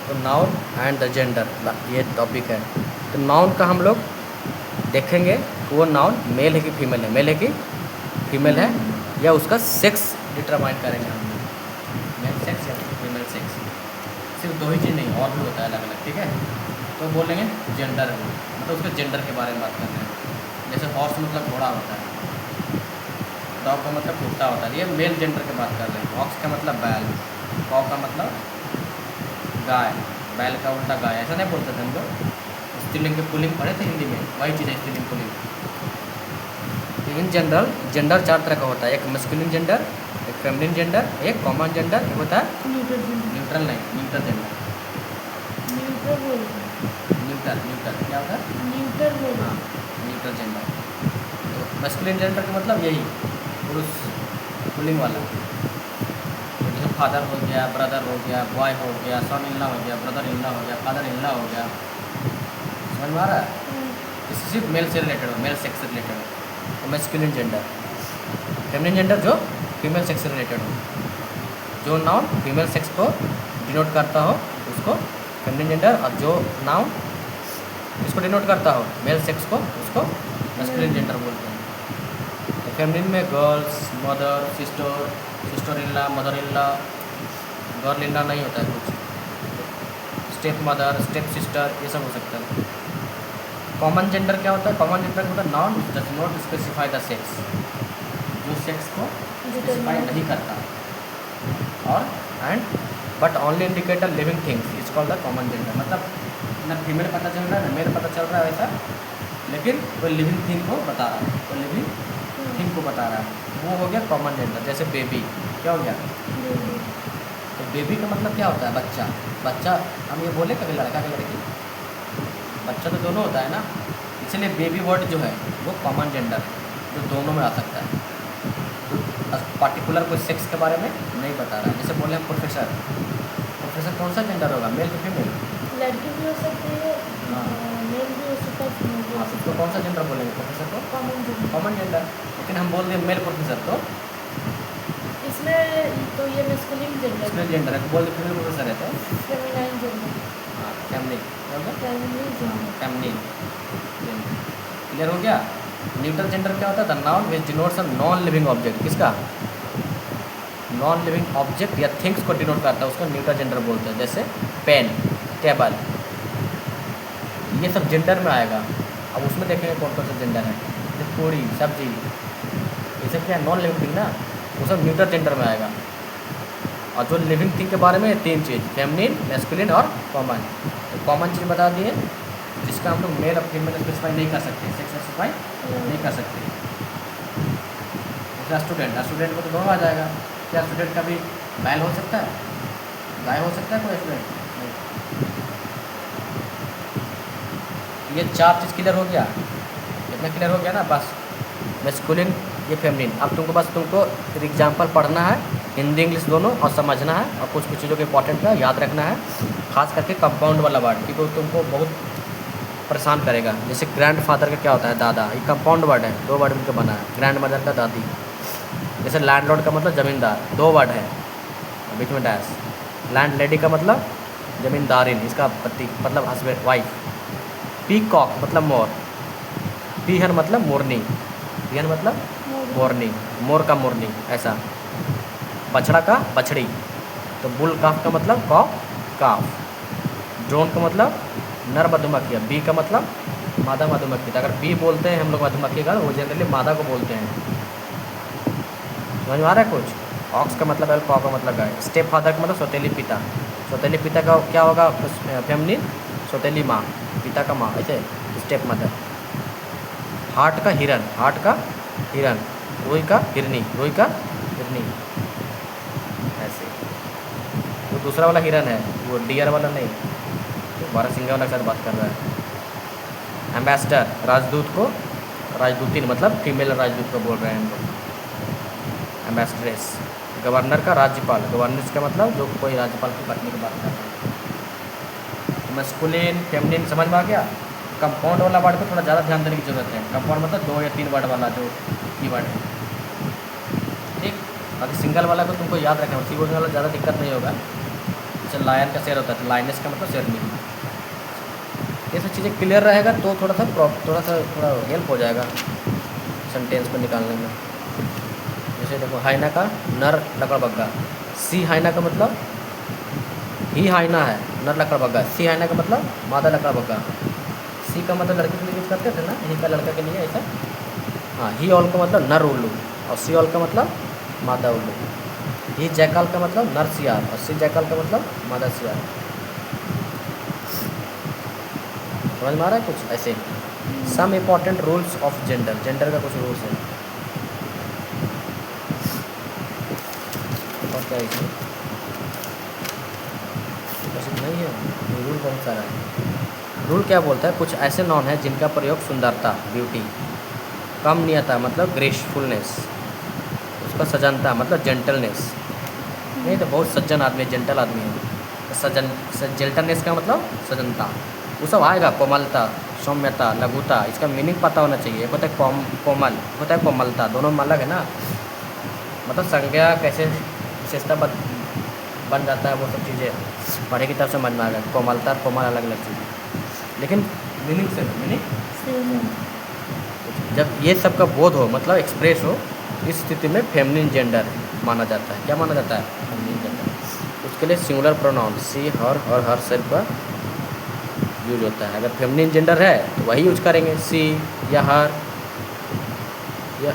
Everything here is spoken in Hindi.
तो नाउन एंड द जेंडर, ये टॉपिक है। तो नाउन का हम लोग देखेंगे कि वो नाउन मेल है कि फीमेल है, मेल है कि फीमेल है, या उसका सेक्स डिटरमाइन करेंगे हम लोग, मेल सेक्स या फीमेल सेक्स। सिर्फ दो ही चीज़ नहीं, और भी होता है अलग अलग, ठीक है। तो बोलेंगे जेंडर, मतलब उसके जेंडर के बारे में बात कर रहे हैं। जैसे हॉर्स मतलब घोड़ा होता है, डॉग का मतलब कुत्ता होता है, ये मेल जेंडर की बात कर रहे हैं। ऑक्स का मतलब बैल, कौ का मतलब गाय, बैल का उल्टा गाय, ऐसा नहीं बोलते थे हम लोग। स्त्रीलिंग के पुल्लिंग पढ़े थे हिंदी में, वही चीज़ है स्त्रीलिंग पुल्लिंग। तो इन जनरल जेंडर 4 तरह का होता है, एक मस्कुलिन जेंडर, एक फेमिनिन जेंडर, एक कॉमन जेंडर, एक होता है न्यूट्रल नहीं, न्यूट्रल जेंडर। न्यूट्रल क्या होता है? हाँ, न्यूट्रल जेंडर। तो मस्कुलिन जेंडर का मतलब यही पुरुष पुल्लिंग वाला, जैसे फादर हो गया, ब्रदर हो गया, बॉय हो गया, सन इन लॉ हो गया, ब्रदर इन लॉ हो गया, फादर इन लॉ हो गया। समझ में आ रहा है? इससे सिर्फ मेल से रिलेटेड हो, मेल सेक्स से रिलेटेड हो, तो मैस्कुलिन जेंडर। फेमिनिन जेंडर जो फीमेल सेक्स से रिलेटेड हो, जो नाउन फीमेल सेक्स को डिनोट करता हो उसको फेमिनिन जेंडर, और जो नाउन इसको डिनोट करता हो मेल सेक्स को, उसको मैस्कुलिन जेंडर बोलते हैं। तो फेमिनिन में girls, mother, sister, sister in law, mother in law, girl in law नहीं होता है कुछ, स्टेप मदर, स्टेप सिस्टर, ये सब हो सकता है। कॉमन जेंडर क्या होता है? कॉमन जेंडर मतलब noun does not specify the sex, जो सेक्स को स्पेसिफाई नहीं करता, और and but only indicate a living things is called the common gender. मतलब ना फीमेल पता चल रहा है ना मेल पता चल रहा है वैसा, लेकिन वो लिविंग थिंग को बता रहा है, वो लिविंग थिंग को बता रहा है, वो हो गया कॉमन जेंडर। जैसे बेबी क्या हो गया? तो बेबी का मतलब क्या होता है? बच्चा। बच्चा हम ये बोले कभी लड़का की लड़की, बच्चा तो दोनों होता है ना, इसलिए बेबी वर्ड जो है वो कॉमन जेंडर जो दोनों में आ सकता है, तो पर्टिकुलर कोई सेक्स के बारे में नहीं बता रहा है। जैसे बोले हम प्रोफेसर, प्रोफेसर कौन सा जेंडर होगा, मेल कि फीमेल? लड़की भी हो सकती है, हाँ, मेल भी हो सकता है, फीमेल भी हो आप सकता इसको कौन सा जेंडर बोलेंगे प्रोफेसर को? है। Common gender. Common gender. लेकिन हम बोल दें मेल प्रोफेसर तो इसमें तो ये मैस्कुलिन जेंडर इसमें जेंडर है, बोल दे फीमेल प्रोफेसर है तो फेमिनाइन जेंडर, हाँ फेमिनिन, क्या होगा? Feminine gender. फेमिनिन। क्लियर हो गया? न्यूट्रल जेंडर क्या होता है? The noun which denotes a non living object. किसका? नॉन लिविंग ऑब्जेक्ट या थिंग्स को डिनोट करता है, उसको न्यूट्रल जेंडर बोलते हैं। जैसे पेन, टेबल, ये सब जेंडर में आएगा। अब उसमें देखेंगे कौन कौन सा जेंडर है, जैसे पूड़ी, सब्जी, ये सब क्या है? नॉन लिविंग थिंग ना, वो सब न्यूट्रल जेंडर में आएगा। और जो लिविंग थिंग के बारे में 3 चीज़, फेमिनिन, मैस्कुलिन और कॉमन। तो कॉमन चीज़ बता दिए जिसका हम लोग मेल और फीमेल स्पेसिफाई नहीं कर सकते, सेक्स स्पेसिफाई नहीं कर सकते। जैसे स्टूडेंट, स्टूडेंट को तो दोनों आ जाएगा। क्या स्टूडेंट का भी बैल हो सकता है, गाय हो सकता है कोई स्टूडेंट? नहीं। ये 4 चीज़ क्लियर हो गया, इतना क्लियर हो गया ना बस। मैस्कुलिन, ये फेमिनिन। अब तुमको एक एग्जाम्पल पढ़ना है, हिंदी इंग्लिश दोनों, और समझना है, और कुछ कुछ चीज़ों के इंपॉर्टेंट का याद रखना है, खास करके कंपाउंड वाला वर्ड, क्योंकि वो तुमको बहुत परेशान करेगा। जैसे ग्रैंड फादर का क्या होता है? दादा। ये कंपाउंड वर्ड है, 2 वर्ड मिलकर बना है। ग्रैंड मदर का दादी। जैसे लैंडलॉर्ड का मतलब ज़मींदार, 2 वर्ड है, बीच में डैश। लैंड लेडी का मतलब ज़मींदारिन, इसका पति मतलब हस्बैंड, वाइफ। पीकॉक मतलब मोर, पीहन मतलब मोरनी, पीहन मतलब मोरनी, मोर का मोरनी, ऐसा। बछड़ा का बछड़ी, तो बुल काफ का मतलब कॉ काफ। ड्रोन का मतलब नर मधुमक्खी, बी का मतलब मादा मधुमक्खी। तो अगर बी बोलते हैं हम लोग मधुमक्खी का, वो जनरली मादा को बोलते हैं। समझ में आ रहा है कुछ? ऑक्स का मतलब कॉ का मतलब गाय। स्टेप फादर का मतलब सौतेली पिता, सौतेली पिता का क्या होगा? फेमिनिन, सौतेली माँ, पिता का माँ, ऐसे स्टेप मदर। हार्ट का हिरन, हार्ट का हिरन। रूई का हिरनी, रूई का हिरनी, ऐसे। वो दूसरा वाला हिरन है, वो डियर वाला नहीं, तो 12 सिंगा वाला के साथ बात कर रहा है। एम्बेसडर, राजदूत को राजदूतिन मतलब फीमेल राजदूत को बोल रहे हैं हम लोग, एम्बेसडरेस। गवर्नर का राज्यपाल, गवर्नेंस का मतलब जो कोई राज्यपाल की पत्नी की बात कर रहे हैं। मैस्कुलिन, फेमिनिन समझ में आ गया? कंपाउंड वाला वर्ड को थोड़ा ज़्यादा ध्यान देने की ज़रूरत है। कंपाउंड मतलब 2 या 3 वर्ड वाला जो कीवर्ड है, ठीक। बाकी सिंगल वाला को तुमको याद रखना, कीवर्ड वाला ज़्यादा दिक्कत नहीं होगा। जैसे लायन का शेर होता है तो लाइनेस का मतलब शेरनी। ये सब चीज़ें क्लियर रहेगा तो थोड़ा हेल्प हो जाएगा सेंटेंस को निकालने में। जैसे देखो हाइना का नर लकड़बग्गा, सी हाइना का मतलब ही हाइना है नर लकड़बग्गा, सी हाइना का मतलब मादा लकड़बग्गा। सी का मतलब लड़के के लिए यूज करते थे ना, ही का लड़का के लिए ऐसा। हाँ, ही ऑल का मतलब नर उल्लू और सी ऑल का मतलब मादा उल्लू। ही जैकाल का मतलब नर सियार और सी जैकाल का मतलब मादा सियार। समझ में आ रहा है कुछ ऐसे। Some important rules of gender, gender का कुछ रूल्स है और क्या इसमें बस इतना ही है, रूल बहुत सारा है। रूल क्या बोलता है, कुछ ऐसे नॉन है जिनका प्रयोग सुंदरता ब्यूटी, कमनीयता मतलब ग्रेसफुलनेस, उसका सजनता मतलब जेंटलनेस, नहीं तो बहुत सज्जन आदमी जेंटल आदमी है, जेंटलनेस का मतलब सजनता, वो सब आएगा। कोमलता, सौम्यता, लघुता, इसका मीनिंग पता होना चाहिए। एक होता है कोमल, होता है कोमलता, दोनों में अलग है ना। मतलब संज्ञा कैसे विशेषता बन जाता है, वो सब चीज़ें पढ़े की तरफ समझ में आ गया। कोमलता और कोमल अलग अलग चीज़, लेकिन मीनिंग से मीनिंग जब ये सब का बोध हो मतलब एक्सप्रेस हो, इस स्थिति में फेमिनिन जेंडर माना जाता है। क्या माना जाता है? Feminine gender. उसके लिए सिंगुलर प्रोनाउन सी, हर और हर सिर्फ का यूज होता है। अगर फेमिनिन जेंडर है तो वही यूज करेंगे, सी या हर या